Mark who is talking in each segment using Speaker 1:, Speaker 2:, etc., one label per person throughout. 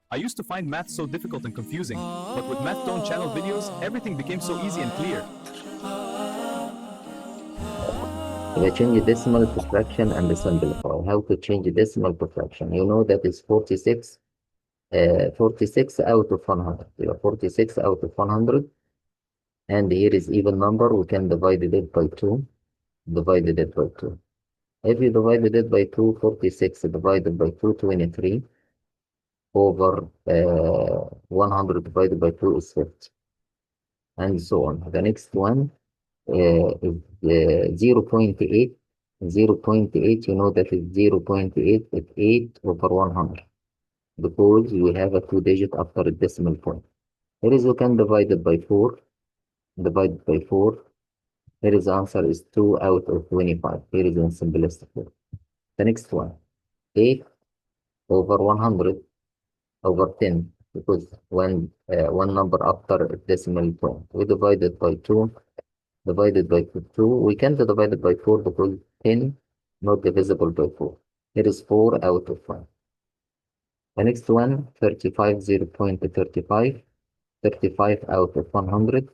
Speaker 1: I used to find math so difficult and confusing, but with Math Tone channel videos, everything became so easy and clear.
Speaker 2: If I change decimal to fraction and simplify, how to change decimal to fraction? You know that is 46, 46 out of 100. You have 46 out of 100, and here is even number. We can divide it by 2. Divided it by 2. If you divided it by 2, 46 divided by 2, 23 over 100 divided by 2 is 50, and so on. The next one is 0.8. 0.8, you know that is 0.8 is 8 over 100 because we have a two-digit after a decimal point. Here is we can divide it by 4. Divide it by 4. Here is answer is 2 out of 25. Here is in simplistic way. The next one, 8 over 100 over 10 because one number after a decimal point. We divide it by 2. Divided by 2. We can't divide it by 4 because 10 not divisible by 4. It is 4 out of 1. The next one, 35, 0.35, 35 out of 100.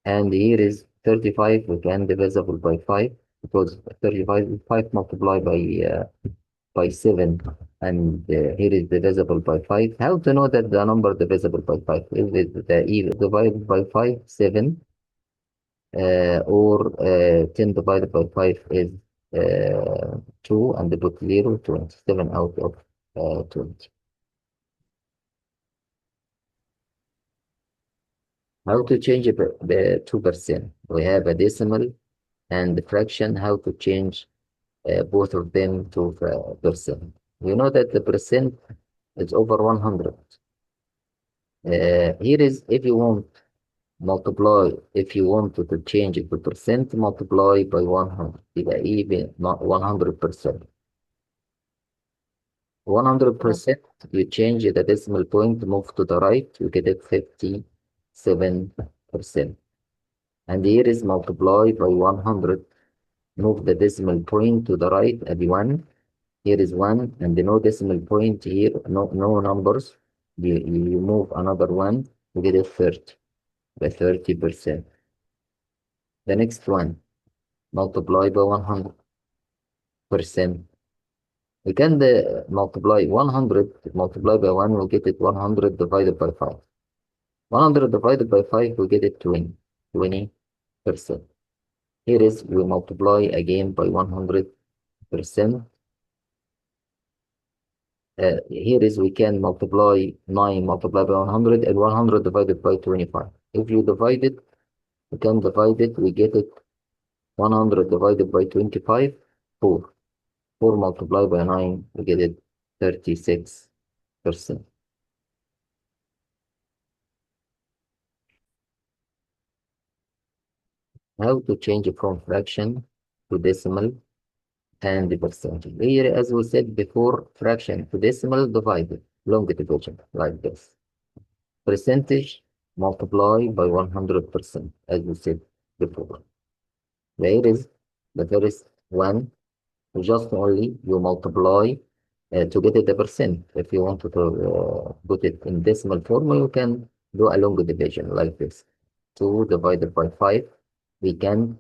Speaker 2: And here is 35, we can divisible by 5 because 35 is 5 multiplied by 7. And here is divisible by 5. How to know that the number divisible by 5? Is it the divided by 5, 7? Or 10 divided by 5 is 2 and put 0, 27 out of 20. How to change the 2%? We have a decimal and the fraction. How to change both of them to percent? You know that the percent is over 100. Here is if you want multiply, if you want to change it to percent, multiply by 100. يبقى even not 100%. 100%, you change the decimal point, move to the right, you get it 57%. And here is multiply by 100, move the decimal point to the right, add 1. Here is 1, and no decimal point here, no numbers. You move another 1, you get it 30, by 30%. The next one, multiply by 100%. We can multiply 100, multiply by 1, we get it 100 divided by 5. 100 divided by 5, we get it 20, 20%. Here is, we multiply again by 100%. Here is, we can multiply 9 multiplied by 100 and 100 divided by 25. If you divide it, we can divide it, we get it 100 divided by 25, 4. 4 multiplied by 9, we get it 36%. How to change from fraction to decimal and the percentage. Here, as we said before, fraction to decimal divided, long division, like this. Percentage multiply by 100%, as we said before. Here is the first one, just only you multiply to get it a percent. If you want to put it in decimal form, you can do a long division like this. 2 divided by 5, we can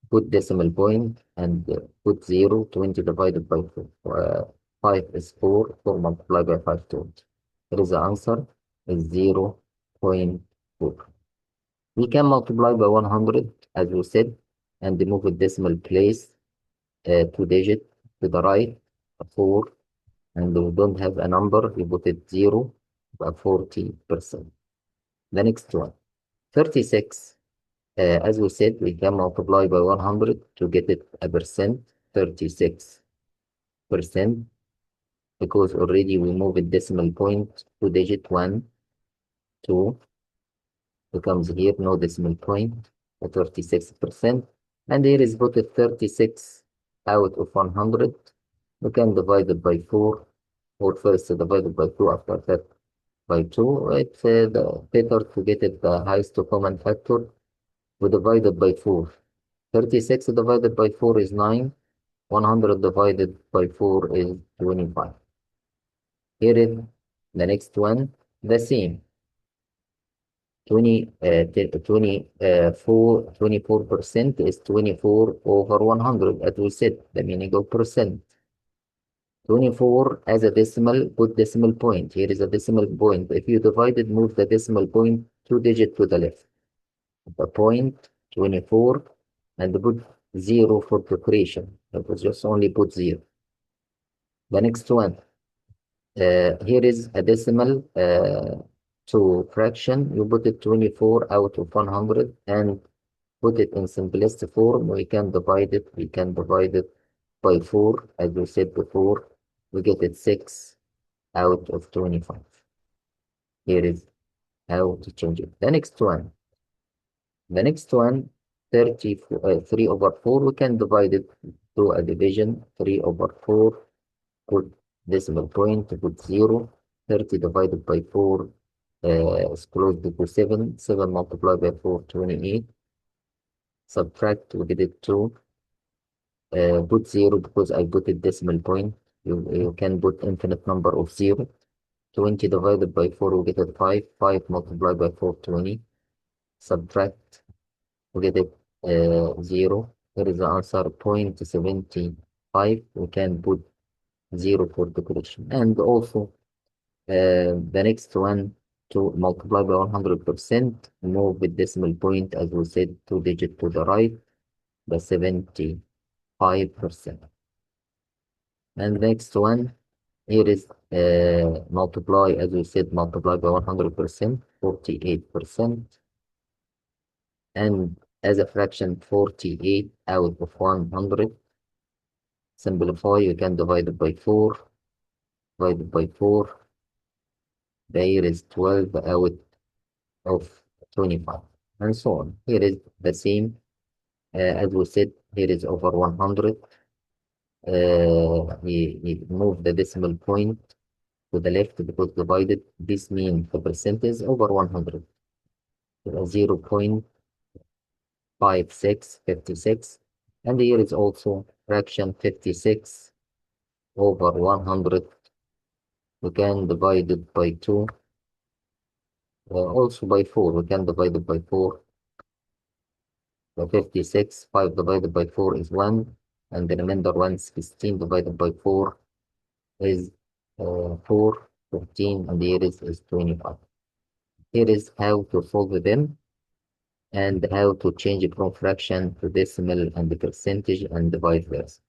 Speaker 2: put decimal point and put 0. 20 divided by 5 is 4. 4 multiplied by 5 times. Here is the answer is 0.4. We can multiply by 100 as we said and move a decimal place 2 digit to the right 4, and we don't have a number, we put it 0 by 40%. The next one, 36. As we said, we can multiply by 100 to get it a percent, 36%, because already we move a decimal point 2 digit, 1, 2, becomes here, no decimal point, 36%. And here is put it 36 out of 100. We can divide it by 4, or first divided by 2, after that by 2. It's better to get it the highest common factor. We divide it by 4. 36 divided by 4 is 9. 100 divided by 4 is 25. Here is The next one, the same. 24% is 24 over 100, as we said, the meaning of percent. 24 as a decimal, put decimal point. Here is a decimal point. If you divide it, move the decimal point 2 digits to the left. The point 24 and put 0 for preparation. That was just only put 0. The next one, here is a decimal to fraction. You put it 24 out of 100 and put it in simplest form. We can divide it. We can divide it by 4, as we said before. We get it 6 out of 25. Here is how to change it. The next one, 3 over 4, we can divide it through a division. 3 over 4, put decimal point, put 0. 30 divided by 4 is close to 7. 7 multiplied by 4, 28. Subtract, we get it 2. Put 0 because I put a decimal point. You can put infinite number of 0. 20 divided by 4, we get it 5. 5 multiplied by 4, 20. Subtract, we get it 0. Here is the answer, 0.75. We can put 0 for the correction. And also, the next one, to multiply by 100%, move with decimal point, as we said, 2 digits to the right, the 75%. And next one, here is multiply, as we said, multiply by 100%, 48%. And as a fraction, 48 out of 100. Simplify, you can divide it by 4. Divided by 4. There is 12 out of 25. And so on. Here is the same. As we said, here is over 100. He moved the decimal point to the left because divided. This means the percentage over 100. 0.5656. And here is also fraction 56 over 100. We can divide it by 2. Also by 4. We can divide it by 4. The 56, 5 divided by 4 is 1. And the remainder 1, 16 divided by 4 is 4, 15. And here is 25. Here is how to solve them and how to change from fraction to decimal and the percentage and vice versa.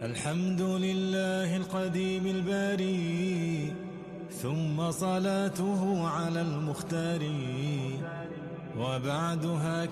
Speaker 3: الحمد لله القديم الباري ثم صلاته على المختار وبعدها